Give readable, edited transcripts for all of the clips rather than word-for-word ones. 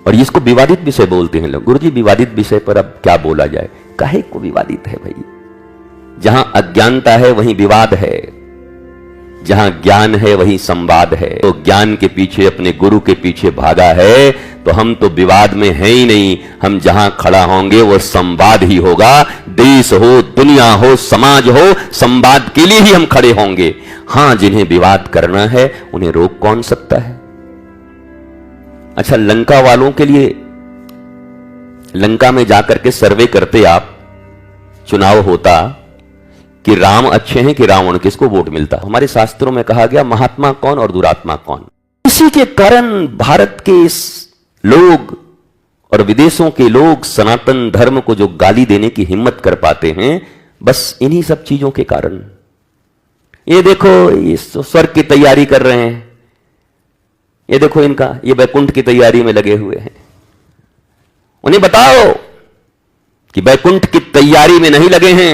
और इसको विवादित विषय बोलते हैं लोग। गुरुजी विवादित विषय पर अब क्या बोला जाए? काहे को विवादित है भाई? जहां अज्ञानता है वहीं विवाद है, जहां ज्ञान है वहीं संवाद है। तो ज्ञान के पीछे, अपने गुरु के पीछे भागा है तो हम तो विवाद में है ही नहीं। हम जहां खड़ा होंगे वो संवाद ही होगा। देश हो, दुनिया हो, समाज हो, संवाद के लिए ही हम खड़े होंगे। हां, जिन्हें विवाद करना है उन्हें रोक कौन सकता है? अच्छा, लंका वालों के लिए, लंका में जाकर के सर्वे करते आप, चुनाव होता कि राम अच्छे हैं कि रावण, किसको वोट मिलता? हमारे शास्त्रों में कहा गया महात्मा कौन और दुरात्मा कौन। इसी के कारण भारत के लोग और विदेशों के लोग सनातन धर्म को जो गाली देने की हिम्मत कर पाते हैं, बस इन्हीं सब चीजों के कारण। ये देखो, ये स्वर्ग की तैयारी कर रहे हैं, ये देखो इनका, ये वैकुंठ की तैयारी में लगे हुए हैं। उन्हें बताओ कि वैकुंठ की तैयारी में नहीं लगे हैं,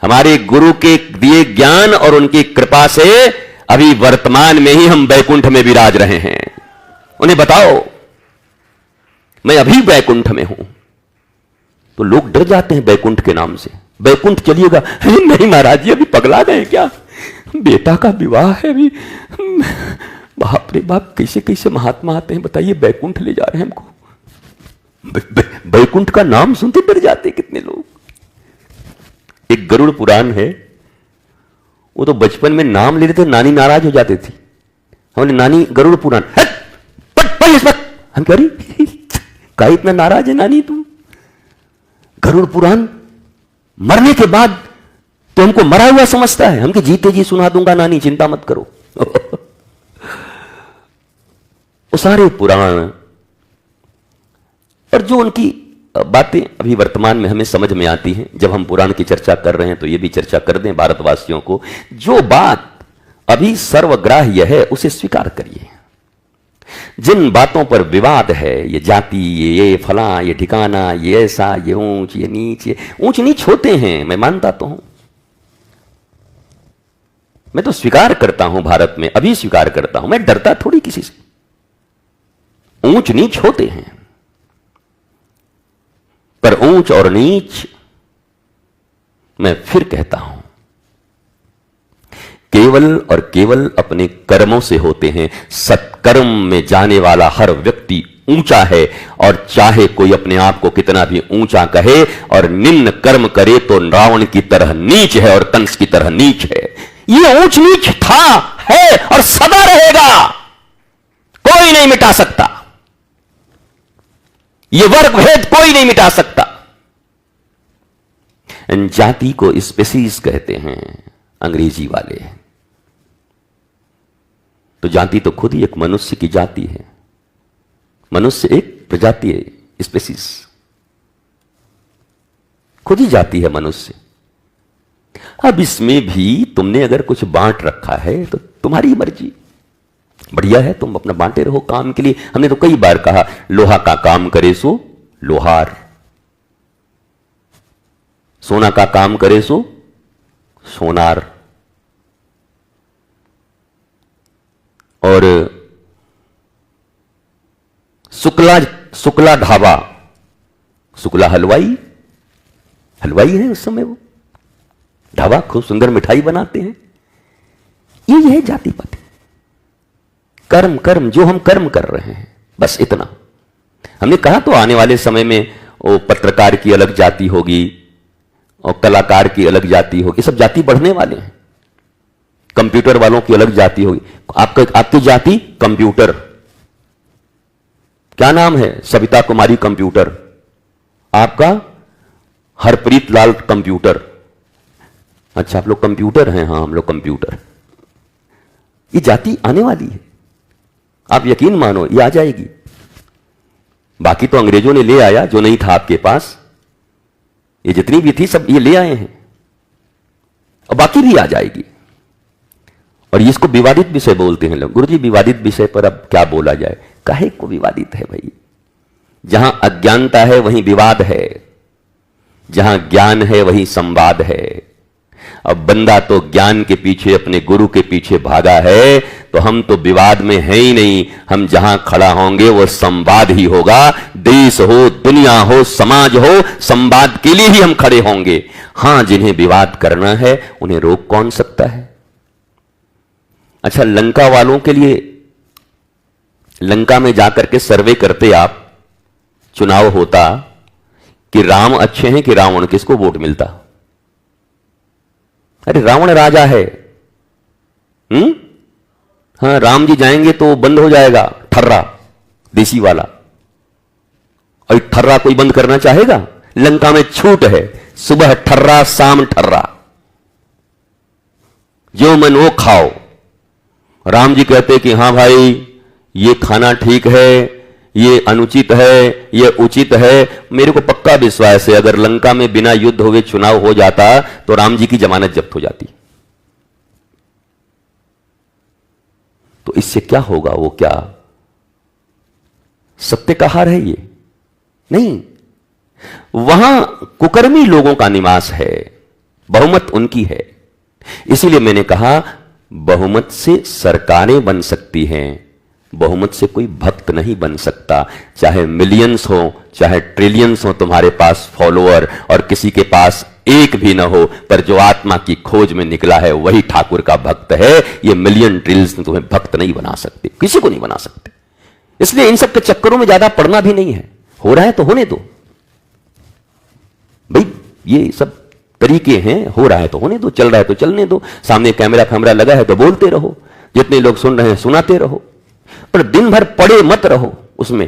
हमारे गुरु के दिए ज्ञान और उनकी कृपा से अभी वर्तमान में ही हम वैकुंठ में विराज रहे हैं। उन्हें बताओ मैं अभी वैकुंठ में हूं। तो लोग डर जाते हैं वैकुंठ के नाम से। वैकुंठ चलिएगा? नहीं महाराज जी, अभी पगला गए क्या? बेटा का विवाह है अभी। बाप रे बाप, कैसे कैसे महात्मा आते हैं बताइए, वैकुंठ ले जा रहे हैं हमको। वैकुंठ का नाम सुनते डर जाते कितने लोग। एक गरुड़ पुराण है, वो तो बचपन में नाम ले लेते नानी नाराज हो जाती थी। हमने नानी गरुड़ पुराण, हम कह रही का इतना नाराज है नानी तू? गरुड़ पुराण मरने के बाद तो हमको मरा हुआ समझता है। हमके जीते जी सुना दूंगा नानी, चिंता मत करो। वो सारे पुराण और जो उनकी बातें अभी वर्तमान में हमें समझ में आती हैं। जब हम पुराण की चर्चा कर रहे हैं तो ये भी चर्चा कर दें भारतवासियों को, जो बात अभी सर्वग्राह्य है उसे स्वीकार करिए। जिन बातों पर विवाद है, ये जाति, ये फला, ये ठिकाना, ये ऐसा, ये ऊंच, ये नीच, ये ऊंच नीच होते हैं, मैं मानता तो हूं। मैं तो स्वीकार करता हूं, भारत में अभी स्वीकार करता हूं, मैं डरता थोड़ी किसी से। ऊंच नीच होते हैं, पर ऊंच और नीच मैं फिर कहता हूं केवल और केवल अपने कर्मों से होते हैं। सत्कर्म में जाने वाला हर व्यक्ति ऊंचा है, और चाहे कोई अपने आप को कितना भी ऊंचा कहे और निम्न कर्म करे तो रावण की तरह नीच है और कंस की तरह नीच है। ये ऊंच नीच था, है और सदा रहेगा, कोई नहीं मिटा सकता। ये वर्ग भेद कोई नहीं मिटा सकता। जाति को स्पेसीज कहते हैं अंग्रेजी वाले। तो जाति तो खुद ही एक मनुष्य की जाति है। मनुष्य एक प्रजाति है, स्पेसीज खुद ही जाति है मनुष्य। अब इसमें भी तुमने अगर कुछ बांट रखा है तो तुम्हारी मर्जी, बढ़िया है, तुम अपना बांटे रहो काम के लिए। हमने तो कई बार कहा, लोहा का काम करे सो लोहार, सोना का काम करे सो सोनार। और शुक्ला ढाबा, शुक्ला हलवाई, हलवाई है उस समय वो, ढाबा खूब सुंदर मिठाई बनाते हैं। ये है जाति पाति। कर्म कर्म जो हम कर्म कर रहे हैं, बस इतना। हमने कहा तो आने वाले समय में वो पत्रकार की अलग जाति होगी और कलाकार की अलग जाति होगी, सब जाति बढ़ने वाले हैं। कंप्यूटर वालों की अलग जाति होगी। आपकी जाति कंप्यूटर, क्या नाम है? सविता कुमारी कंप्यूटर। आपका हरप्रीत लाल कंप्यूटर। अच्छा, आप लोग कंप्यूटर हैं? हाँ, हम लोग कंप्यूटर। ये जाति आने वाली है, आप यकीन मानो, ये आ जाएगी। बाकी तो अंग्रेजों ने ले आया, जो नहीं था आपके पास, ये जितनी भी थी सब ये ले आए हैं, और बाकी भी आ जाएगी। और इसको विवादित विषय बोलते हैं लोग। गुरुजी विवादित विषय पर अब क्या बोला जाए? काहे को विवादित है भाई? जहां अज्ञानता है वहीं विवाद है, जहां ज्ञान है वहीं संवाद है। अब बंदा तो ज्ञान के पीछे, अपने गुरु के पीछे भागा है, तो हम तो विवाद में है ही नहीं। हम जहां खड़ा होंगे वो संवाद ही होगा। देश हो, दुनिया हो, समाज हो, संवाद के लिए ही हम खड़े होंगे। हां, जिन्हें विवाद करना है उन्हें रोक कौन सकता है? अच्छा, लंका वालों के लिए, लंका में जाकर के सर्वे करते आप, चुनाव होता कि राम अच्छे हैं कि रावण, किसको वोट मिलता? अरे रावण राजा है। हाँ, राम जी जाएंगे तो बंद हो जाएगा ठर्रा, देसी वाला। और ठर्रा कोई बंद करना चाहेगा? लंका में छूट है, सुबह ठर्रा, शाम ठर्रा, जो मन वो खाओ। राम जी कहते कि हां भाई, ये खाना ठीक है, ये अनुचित है, ये उचित है। मेरे को पक्का विश्वास है अगर लंका में बिना युद्ध हुए चुनाव हो जाता तो राम जी की जमानत जब्त हो जाती। तो इससे क्या होगा? वो क्या सत्य का हार है? ये नहीं। वहां कुकर्मी लोगों का निवास है, बहुमत उनकी है। इसीलिए मैंने कहा बहुमत से सरकारें बन सकती हैं, बहुमत से कोई भक्त नहीं बन सकता। चाहे मिलियंस हो, चाहे ट्रिलियंस हो तुम्हारे पास फॉलोअर, और किसी के पास एक भी ना हो, पर जो आत्मा की खोज में निकला है वही ठाकुर का भक्त है। ये मिलियन ट्रिलियंस तुम्हें भक्त नहीं बना सकते, किसी को नहीं बना सकते। इसलिए इन सब के चक्करों में ज्यादा पड़ना भी नहीं है। हो रहा है तो होने दो भाई, ये सब तरीके हैं। हो रहा है तो होने दो, चल रहा है तो चलने दो। सामने कैमरा फैमरा लगा है तो बोलते रहो, जितने लोग सुन रहे हैं सुनाते रहो, पर दिन भर पड़े मत रहो उसमें।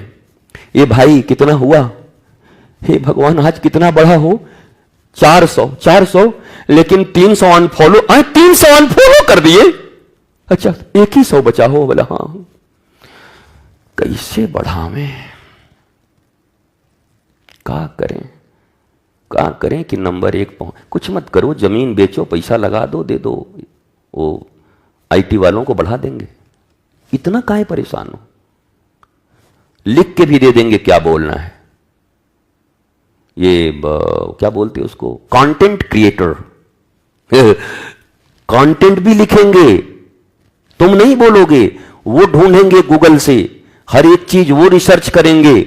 ये भाई कितना हुआ, हे भगवान आज कितना बढ़ा हो, 400, लेकिन 300 अनफॉलो, 300 अनफॉलो कर दिए। अच्छा, एक ही 100 बचा हो। बोला हाँ, कैसे बढ़ावें, क्या करें कि नंबर 1 पहुंच। कुछ मत करो, जमीन बेचो, पैसा लगा दो, दे दो, वो आईटी वालों को बढ़ा देंगे। इतना काहे परेशान हो, लिख के भी दे देंगे क्या बोलना है। ये क्या बोलते हैं उसको, कंटेंट क्रिएटर। कंटेंट भी लिखेंगे, तुम नहीं बोलोगे, वो ढूंढेंगे गूगल से, हर एक चीज वो रिसर्च करेंगे।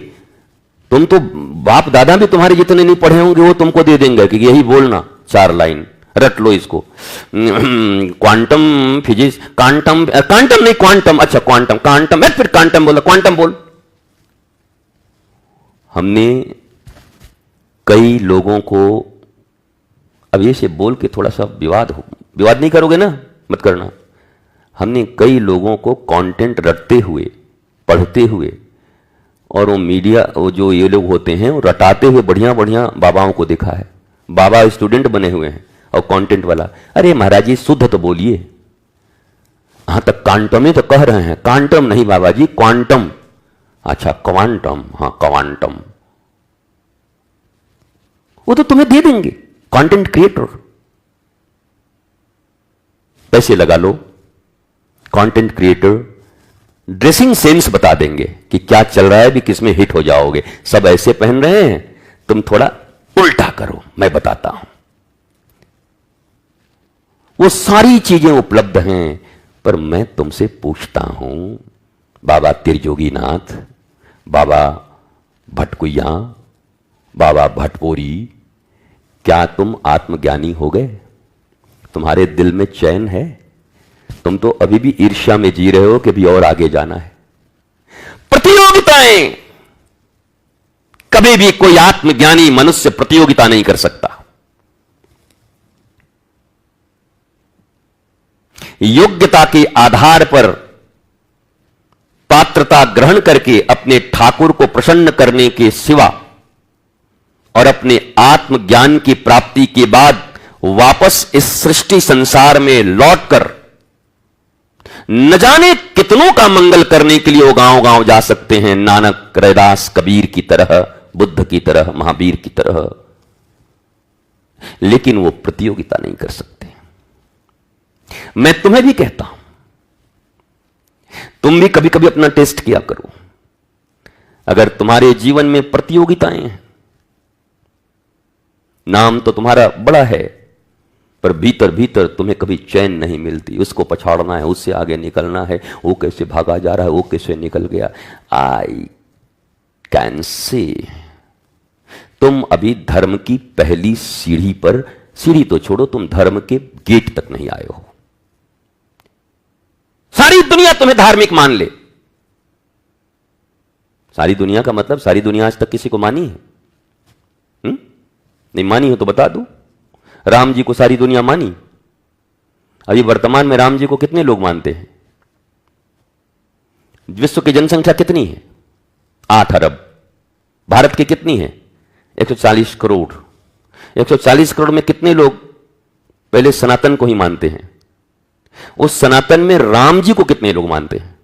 तुम तो बाप दादा भी तुम्हारे जितने नहीं पढ़े होंगे वो तुमको दे देंगे कि यही बोलना, 4 लाइन रट लो इसको। क्वांटम फिजिक्स, क्वांटम नहीं, क्वांटम, अच्छा क्वांटम है, फिर क्वांटम बोला, क्वांटम बोल। हमने कई लोगों को, अब ये से बोल के थोड़ा सा विवाद नहीं करोगे ना, मत करना। हमने कई लोगों को कंटेंट रटते हुए, पढ़ते हुए, और वो मीडिया, वो जो ये लोग होते हैं वो रटाते हुए बढ़िया बढ़िया बाबाओं को देखा है। बाबा स्टूडेंट बने हुए हैं और कंटेंट वाला, अरे महाराज जी शुद्ध तो बोलिए। हाँ, तक क्वांटम ही तो कह रहे हैं, क्वांटम नहीं बाबा जी, क्वांटम। अच्छा क्वांटम, हाँ क्वांटम, वो तो तुम्हें दे देंगे कंटेंट क्रिएटर। पैसे लगा लो, कंटेंट क्रिएटर ड्रेसिंग सेंस बता देंगे कि क्या चल रहा है, भी किसमें हिट हो जाओगे। सब ऐसे पहन रहे हैं, तुम थोड़ा उल्टा करो, मैं बताता हूं। वो सारी चीजें उपलब्ध हैं, पर मैं तुमसे पूछता हूं, बाबा त्रिजोगीनाथ, बाबा भटकुइया, बाबा भटपोरी, क्या तुम आत्मज्ञानी हो गए? तुम्हारे दिल में चैन है? तुम तो अभी भी ईर्ष्या में जी रहे हो कि भी और आगे जाना है। प्रतियोगिताएं, कभी भी कोई आत्मज्ञानी मनुष्य प्रतियोगिता नहीं कर सकता। योग्यता के आधार पर पात्रता ग्रहण करके अपने ठाकुर को प्रसन्न करने के सिवा और अपने आत्मज्ञान की प्राप्ति के बाद वापस इस सृष्टि संसार में लौटकर न जाने कितनों का मंगल करने के लिए वो गांव गांव जा सकते हैं, नानक, रैदास, कबीर की तरह, बुद्ध की तरह, महावीर की तरह, लेकिन वो प्रतियोगिता नहीं कर सकते। मैं तुम्हें भी कहता हूं, तुम भी कभी कभी अपना टेस्ट किया करो। अगर तुम्हारे जीवन में प्रतियोगिताएं हैं, नाम तो तुम्हारा बड़ा है, पर भीतर भीतर तुम्हें कभी चैन नहीं मिलती। उसको पछाड़ना है, उससे आगे निकलना है, वो कैसे भागा जा रहा है, वो कैसे निकल गया। आई कैन सी तुम अभी धर्म की पहली सीढ़ी पर, सीढ़ी तो छोड़ो, तुम धर्म के गेट तक नहीं आए हो। सारी दुनिया तुम्हें धार्मिक मान ले। सारी दुनिया का मतलब सारी दुनिया आज तक किसी को मानी है? नहीं मानी हो तो बता दूं। राम जी को सारी दुनिया मानी? अभी वर्तमान में राम जी को कितने लोग मानते हैं? विश्व की जनसंख्या कितनी है? 8 अरब। भारत की कितनी है? 140 करोड़। 140 करोड़ में कितने लोग पहले सनातन को ही मानते हैं? उस सनातन में राम जी को कितने लोग मानते हैं?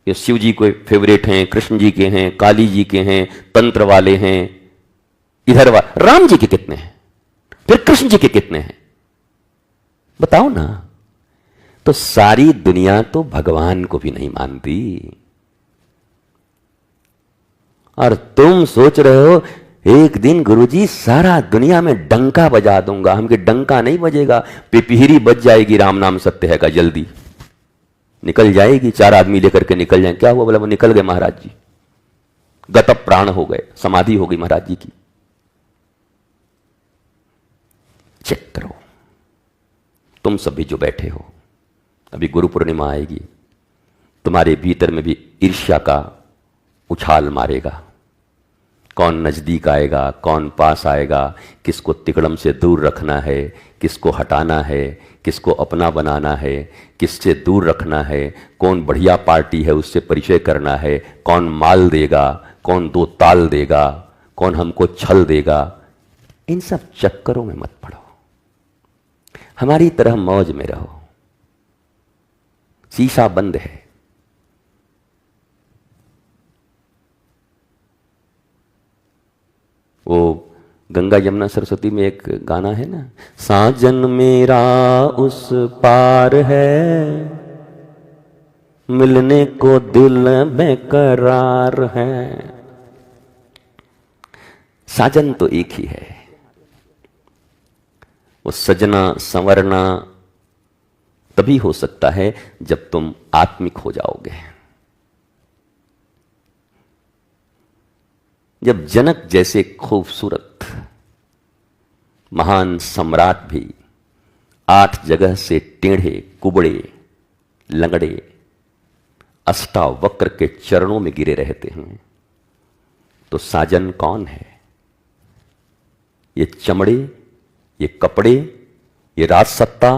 ये शिव जी के फेवरेट हैं, कृष्ण जी के हैं, काली जी के हैं, तंत्र वाले हैं, इधर वाले। राम जी के कितने हैं? फिर कृष्ण जी के कितने हैं? बताओ ना। तो सारी दुनिया तो भगवान को भी नहीं मानती, और तुम सोच रहे हो एक दिन गुरुजी सारा दुनिया में डंका बजा दूंगा। हमके डंका नहीं बजेगा, पिपीहिरी बज जाएगी, राम नाम सत्य है का, जल्दी निकल जाएगी। 4 आदमी लेकर के निकल जाएंगे। क्या हुआ? बोला वो निकल गए महाराज जी, गत प्राण हो गए, समाधि हो गई महाराज जी की। चेक करो, तुम सब भी जो बैठे हो, अभी गुरु पूर्णिमा आएगी, तुम्हारे भीतर में भी ईर्ष्या का उछाल मारेगा। कौन नजदीक आएगा, कौन पास आएगा, किसको तिकड़म से दूर रखना है, किसको हटाना है, किसको अपना बनाना है, किससे दूर रखना है, कौन बढ़िया पार्टी है उससे परिचय करना है, कौन माल देगा, कौन 2 ताल देगा, कौन हमको छल देगा। इन सब चक्करों में मत पड़ो, हमारी तरह मौज में रहो। शीशा बंद है। वो गंगा यमुना सरस्वती में एक गाना है ना, साजन मेरा उस पार है, मिलने को दिल बेकरार है। साजन तो एक ही है। वो सजना संवरना तभी हो सकता है जब तुम आत्मिक हो जाओगे। जब जनक जैसे खूबसूरत महान सम्राट भी 8 जगह से टेढ़े कुबड़े लंगड़े अष्टावक्र के चरणों में गिरे रहते हैं, तो साजन कौन है? ये चमड़े, ये कपड़े, ये राजसत्ता,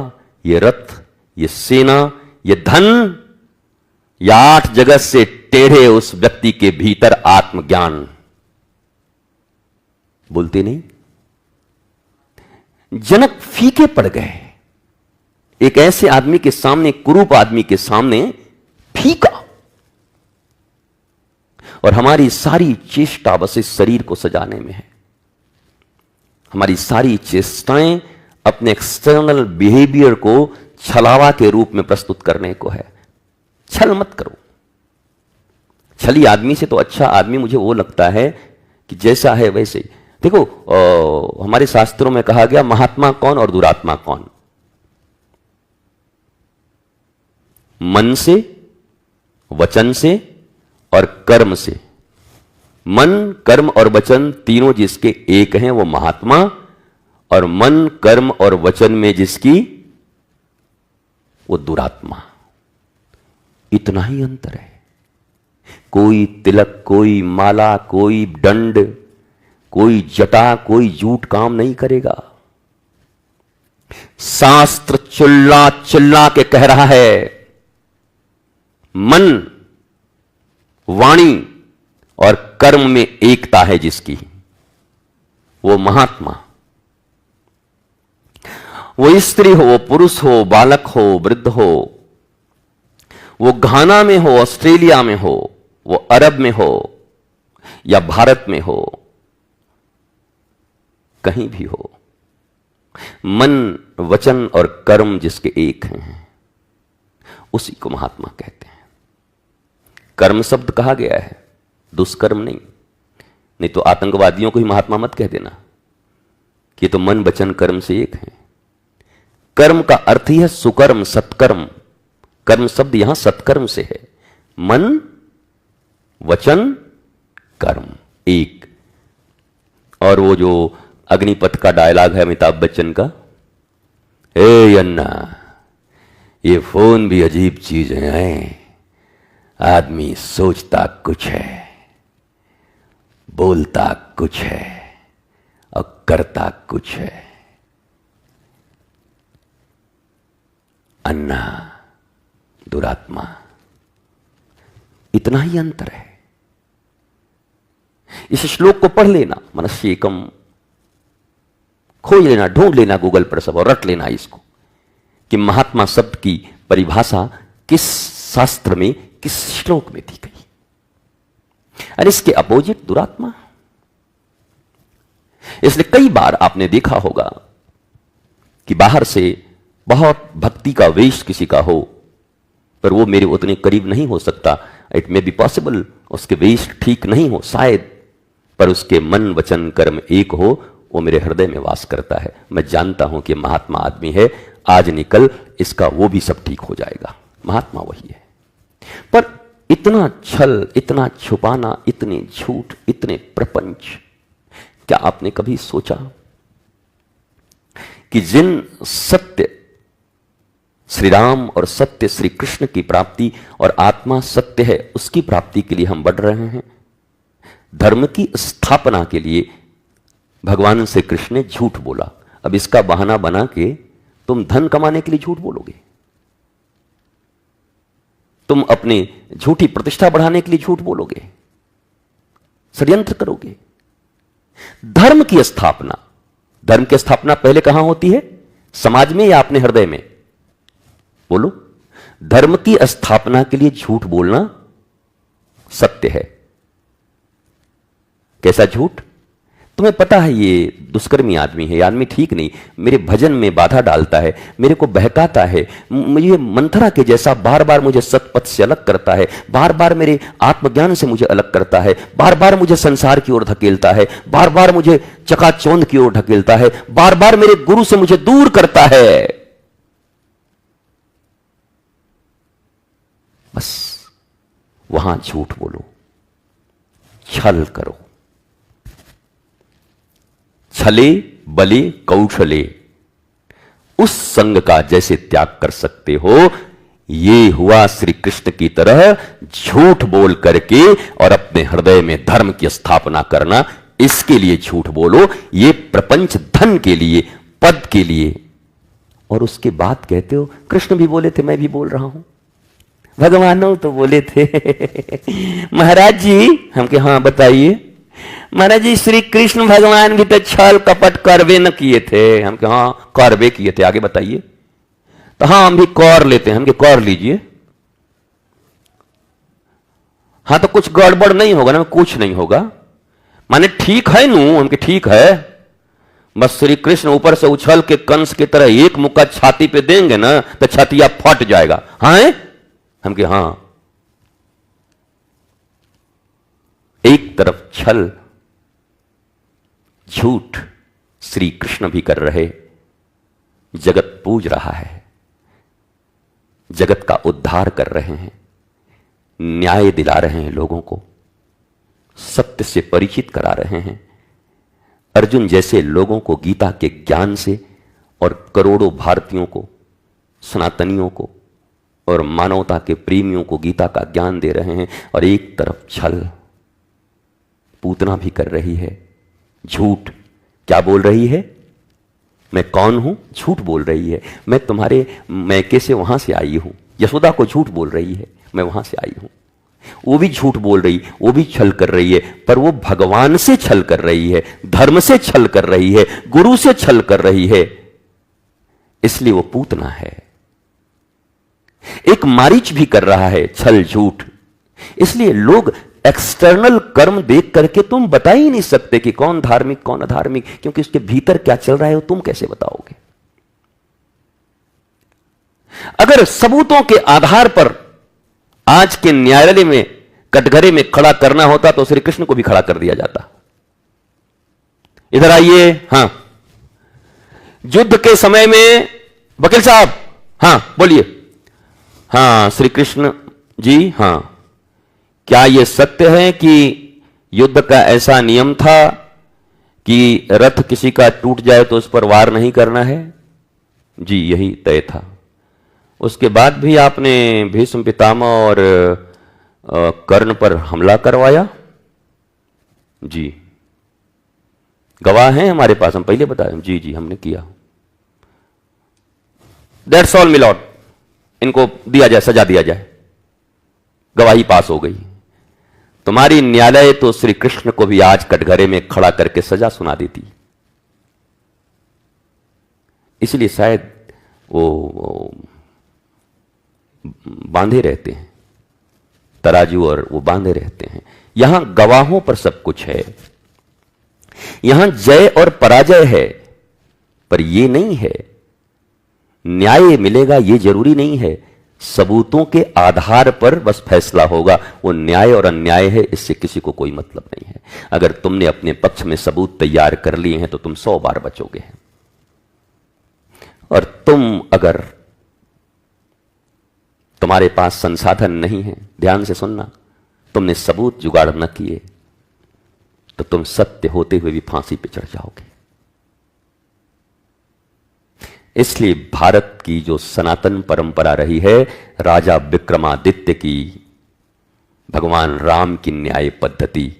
ये रथ, ये सेना, ये धन, या 8 जगह से टेढ़े उस व्यक्ति के भीतर आत्मज्ञान? बोलते नहीं। जनक फीके पड़ गए एक ऐसे आदमी के सामने, कुरूप आदमी के सामने फीका। और हमारी सारी चेष्टा बस इस शरीर को सजाने में है। हमारी सारी चेष्टाएं अपने एक्सटर्नल बिहेवियर को छलावा के रूप में प्रस्तुत करने को है। छल मत करो। छली आदमी से तो अच्छा आदमी मुझे वो लगता है कि जैसा है वैसे ही। देखो हमारे शास्त्रों में कहा गया महात्मा कौन और दुरात्मा कौन? मन से, वचन से और कर्म से। मन, कर्म और वचन तीनों जिसके एक हैं वो महात्मा, और मन, कर्म और वचन में जिसकी, वो दुरात्मा। इतना ही अंतर है। कोई तिलक, कोई माला, कोई दंड, कोई जटा, कोई झूठ काम नहीं करेगा। शास्त्र चिल्ला चिल्ला के कह रहा है, मन, वाणी और कर्म में एकता है जिसकी, वो महात्मा। वो स्त्री हो, वो पुरुष हो, बालक हो, वृद्ध हो, वो घाना में हो, ऑस्ट्रेलिया में हो, वो अरब में हो या भारत में हो, कहीं भी हो, मन, वचन और कर्म जिसके एक हैं उसी को महात्मा कहते हैं। कर्म शब्द कहा गया है, दुष्कर्म नहीं। नहीं तो आतंकवादियों को ही महात्मा मत कह देना कि तो मन वचन कर्म से एक है। कर्म का अर्थ ही है सुकर्म, सत्कर्म। कर्म शब्द यहां सत्कर्म से है। मन वचन कर्म एक। और वो जो अग्निपथ का डायलॉग है अमिताभ बच्चन का, ए अन्ना ये फोन भी अजीब चीज है, आदमी सोचता कुछ है, बोलता कुछ है और करता कुछ है। अन्ना दुरात्मा, इतना ही अंतर है। इस श्लोक को पढ़ लेना, मनस्य एकम, खोज लेना, ढूंढ लेना गूगल पर सब और रट लेना इसको कि महात्मा शब्द की परिभाषा किस शास्त्र में, किस श्लोक में दी गई। और इसके अपोजिट दुरात्मा। इसलिए कई बार आपने देखा होगा कि बाहर से बहुत भक्ति का वेश किसी का हो, पर वो मेरे उतने करीब नहीं हो सकता। इट मे बी पॉसिबल उसके वेश ठीक नहीं हो शायद, पर उसके मन वचन कर्म एक हो, वो मेरे हृदय में वास करता है। मैं जानता हूं कि महात्मा आदमी है, आज निकल इसका वो भी सब ठीक हो जाएगा। महात्मा वही है। पर इतना छल, इतना छुपाना, इतने झूठ, इतने प्रपंच, क्या आपने कभी सोचा कि जिन सत्य श्री राम और सत्य श्री कृष्ण की प्राप्ति और आत्मा सत्य है उसकी प्राप्ति के लिए हम बढ़ रहे हैं, धर्म की स्थापना के लिए भगवान से कृष्ण ने झूठ बोला। अब इसका बहाना बना के तुम धन कमाने के लिए झूठ बोलोगे, तुम अपने झूठी प्रतिष्ठा बढ़ाने के लिए झूठ बोलोगे, षड्यंत्र करोगे। धर्म की स्थापना, धर्म की स्थापना पहले कहां होती है? समाज में या अपने हृदय में? बोलो। धर्म की स्थापना के लिए झूठ बोलना सत्य है। कैसा झूठ? तुम्हें पता है ये दुष्कर्मी आदमी है, ये आदमी ठीक नहीं, मेरे भजन में बाधा डालता है, मेरे को बहकाता है, मुझे मंथरा के जैसा बार बार मुझे सतपथ से अलग करता है, बार बार मेरे आत्मज्ञान से मुझे अलग करता है, बार बार मुझे संसार की ओर धकेलता है, बार बार मुझे चकाचौंध की ओर धकेलता है, बार बार मेरे गुरु से मुझे दूर करता है। बस वहां झूठ बोलो, छल करो। छले बले कौशले, उस संग का जैसे त्याग कर सकते हो, ये हुआ श्री कृष्ण की तरह झूठ बोल करके और अपने हृदय में धर्म की स्थापना करना। इसके लिए झूठ बोलो, ये प्रपंच धन के लिए, पद के लिए। और उसके बाद कहते हो कृष्ण भी बोले थे, मैं भी बोल रहा हूं, भगवानों तो बोले थे। महाराज जी हम के हाँ बताइए। महाराज जी श्री कृष्ण भगवान भी तो छल कपट करवे न किए थे। हम के हाँ करवे किए थे, आगे बताइए। तो हाँ हम भी कर लेते हैं, हम के कर लीजिए। हाँ तो कुछ गड़बड़ नहीं होगा ना? कुछ नहीं होगा माने ठीक है नू? हम के ठीक है। बस श्री कृष्ण ऊपर से उछल के कंस की तरह एक मुक्का छाती पे देंगे ना तो छातिया फट जाएगा। हाँ हम के हाँ। एक तरफ छल झूठ श्री कृष्ण भी कर रहे, जगत पूज रहा है, जगत का उद्धार कर रहे हैं, न्याय दिला रहे हैं, लोगों को सत्य से परिचित करा रहे हैं। अर्जुन जैसे लोगों को गीता के ज्ञान से और करोड़ों भारतीयों को, सनातनियों को और मानवता के प्रेमियों को गीता का ज्ञान दे रहे हैं। और एक तरफ छल पूतना भी कर रही है, झूठ क्या बोल रही है? मैं कौन हूं? झूठ बोल रही है। मैं तुम्हारे मैके से वहां से आई हूं। यशोदा को झूठ बोल रही है, मैं वहां से आई हूं। वो भी झूठ बोल रही, वो भी छल कर रही है, पर वो भगवान से छल कर रही है, धर्म से छल कर रही है, गुरु से छल कर रही है, इसलिए वो पूतना है। एक मारीच भी कर रहा है छल झूठ। इसलिए लोग एक्सटर्नल कर्म देख करके तुम बता ही नहीं सकते कि कौन धार्मिक कौन अधार्मिक, क्योंकि उसके भीतर क्या चल रहा है वो तुम कैसे बताओगे? अगर सबूतों के आधार पर आज के न्यायालय में कटघरे में खड़ा करना होता तो श्री कृष्ण को भी खड़ा कर दिया जाता। इधर आइए, हां युद्ध के समय में वकील साहब, हां बोलिए। हां श्री कृष्ण जी, हां क्या यह सत्य है कि युद्ध का ऐसा नियम था कि रथ किसी का टूट जाए तो उस पर वार नहीं करना है? जी यही तय था। उसके बाद भी आपने भीष्म पितामह और कर्ण पर हमला करवाया? जी गवाह हैं हमारे पास, हम पहले बताए। जी जी हमने किया। दैट्स ऑल मिलॉर्ड, इनको दिया जाए, सजा दिया जाए। गवाही पास हो गई। तुम्हारी न्यायालय तो श्री कृष्ण को भी आज कटघरे में खड़ा करके सजा सुना देती। इसलिए शायद वो बांधे रहते हैं तराजू, और वो बांधे रहते हैं। यहां गवाहों पर सब कुछ है, यहां जय और पराजय है, पर यह नहीं है न्याय मिलेगा, यह जरूरी नहीं है। सबूतों के आधार पर बस फैसला होगा। वो न्याय और अन्याय है, इससे किसी को कोई मतलब नहीं है। अगर तुमने अपने पक्ष में सबूत तैयार कर लिए हैं तो तुम 100 बार बचोगे। और अगर तुम्हारे पास संसाधन नहीं है, ध्यान से सुनना, तुमने सबूत जुगाड़ न किए तो तुम सत्य होते हुए भी फांसी पे चढ़ जाओगे। इसलिए भारत की जो सनातन परंपरा रही है, राजा विक्रमादित्य की, भगवान राम की न्याय पद्धति,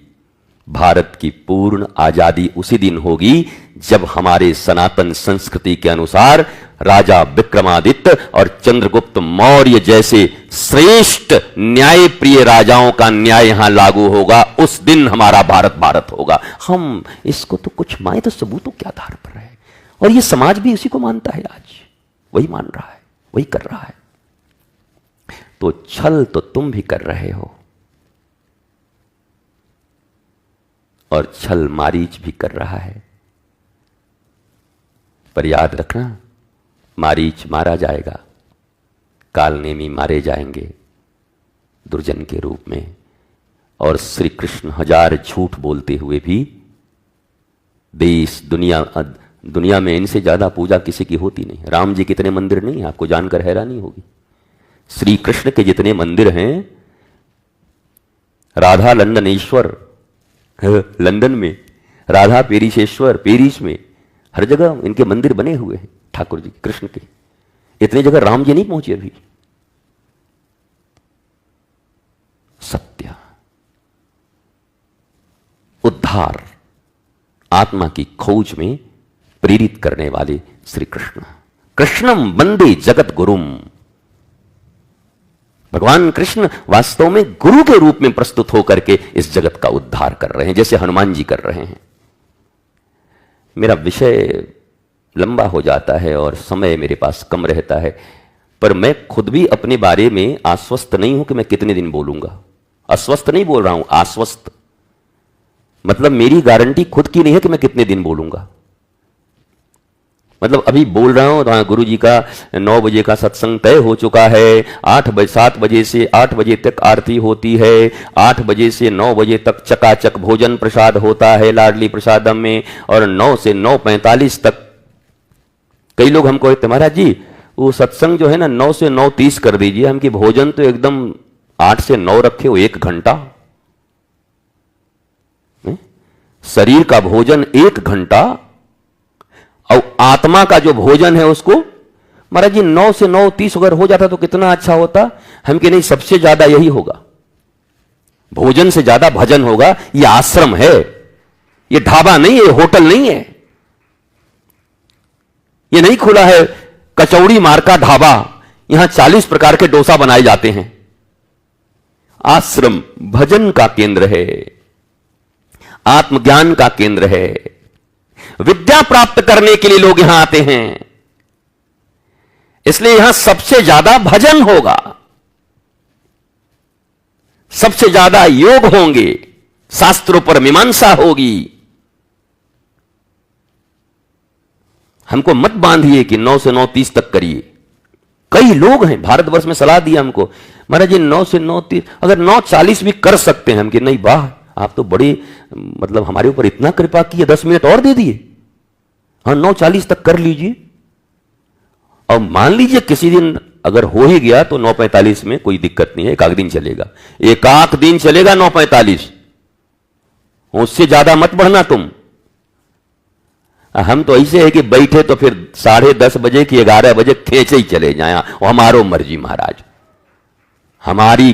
भारत की पूर्ण आजादी उसी दिन होगी जब हमारे सनातन संस्कृति के अनुसार राजा विक्रमादित्य और चंद्रगुप्त मौर्य जैसे श्रेष्ठ न्यायप्रिय राजाओं का न्याय यहां लागू होगा। उस दिन हमारा भारत भारत होगा। हम इसको तो कुछ माने तो सबूतों के आधार पर है, और ये समाज भी उसी को मानता है। आज वही मान रहा है, वही कर रहा है। तो छल तो तुम भी कर रहे हो, और छल मारीच भी कर रहा है। पर याद रखना, मारीच मारा जाएगा, कालनेमी मारे जाएंगे दुर्जन के रूप में, और श्री कृष्ण 1000 झूठ बोलते हुए भी देश दुनिया में इनसे ज्यादा पूजा किसी की होती नहीं। राम जी कितने मंदिर नहीं, आपको जानकर हैरानी होगी। श्री कृष्ण के जितने मंदिर हैं, राधा लंदनेश्वर लंदन में, राधा पेरिसेश्वर पेरिस में, हर जगह इनके मंदिर बने हुए हैं ठाकुर जी कृष्ण के। इतनी जगह राम जी नहीं पहुंचे अभी। सत्य, उद्धार, आत्मा की खोज में प्रेरित करने वाले श्री कृष्ण। कृष्णम वंदे जगत गुरुम। भगवान कृष्ण वास्तव में गुरु के रूप में प्रस्तुत होकर के इस जगत का उद्धार कर रहे हैं, जैसे हनुमान जी कर रहे हैं। मेरा विषय लंबा हो जाता है और समय मेरे पास कम रहता है, पर मैं खुद भी अपने बारे में आश्वस्त नहीं हूं कि मैं कितने दिन बोलूंगा। अस्वस्थ नहीं बोल रहा हूं, आश्वस्त मतलब मेरी गारंटी खुद की नहीं है कि मैं कितने दिन बोलूंगा। मतलब अभी बोल रहा हूं तो गुरु जी का 9 बजे का सत्संग तय हो चुका है। 7 बजे से 8 बजे तक आरती होती है। 8 बजे से 9 बजे तक चकाचक भोजन प्रसाद होता है लाडली प्रसादम में, और 9 से 9:45 तक। कई लोग हमको कहते महाराज जी वो सत्संग जो है ना 9 से 9:30 कर दीजिए, हम कि भोजन तो एकदम 8 से 9 रखे हो, 1 घंटा। शरीर का भोजन 1 घंटा, और आत्मा का जो भोजन है उसको महाराज जी 9 से 9:30 अगर हो जाता तो कितना अच्छा होता। हम कि नहीं, सबसे ज्यादा यही होगा, भोजन से ज्यादा भजन होगा। ये आश्रम है, ये ढाबा नहीं है, होटल नहीं है, ये नहीं खुला है कचौड़ी मार का ढाबा। यहां 40 प्रकार के डोसा बनाए जाते हैं। आश्रम भजन का केंद्र है, आत्मज्ञान का केंद्र है। विद्या प्राप्त करने के लिए लोग यहां आते हैं, इसलिए यहां सबसे ज्यादा भजन होगा, सबसे ज्यादा योग होंगे, शास्त्रों पर मीमांसा होगी। हमको मत बांधिए कि 9 से 9:30 तक करिए। कई लोग हैं भारतवर्ष में सलाह दिया हमको, महाराज जी 9 से 9:30, अगर 9:40 भी कर सकते हैं हम कि नहीं, वाह आप तो बड़ी मतलब हमारे ऊपर इतना कृपा किए, 10 मिनट और दे दिए। हाँ 9:40 तक कर लीजिए। और मान लीजिए किसी दिन अगर हो ही गया तो 9:45 में कोई दिक्कत नहीं है, एक आध दिन चलेगा, एक आध दिन चलेगा 9:45, उससे ज्यादा मत बढ़ना तुम। हम तो ऐसे है कि बैठे तो फिर 10:30 बजे की 11 बजे खींचे ही चले जाए, और हमारो मर्जी महाराज। हमारी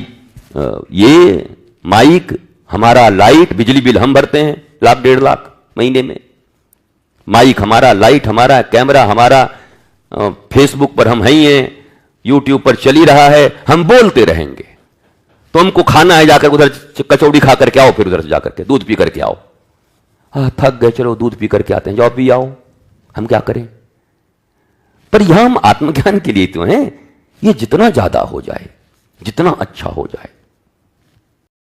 ये माइक, हमारा लाइट, बिजली बिल हम भरते हैं 1,00,000-1.5 लाख महीने में। माइक हमारा, लाइट हमारा, कैमरा हमारा, फेसबुक पर हम ही हैं, यूट्यूब पर चली रहा है, हम बोलते रहेंगे। तुमको खाना है जाकर उधर कचौड़ी खा करके आओ, फिर उधर से जाकर के दूध पी करके आओ। थक गए, चलो दूध पी करके आते हैं, जाओ पी आओ, हम क्या करें। पर यहां हम आत्मज्ञान के लिए तो हैं, ये जितना ज्यादा हो जाए, जितना अच्छा हो जाए।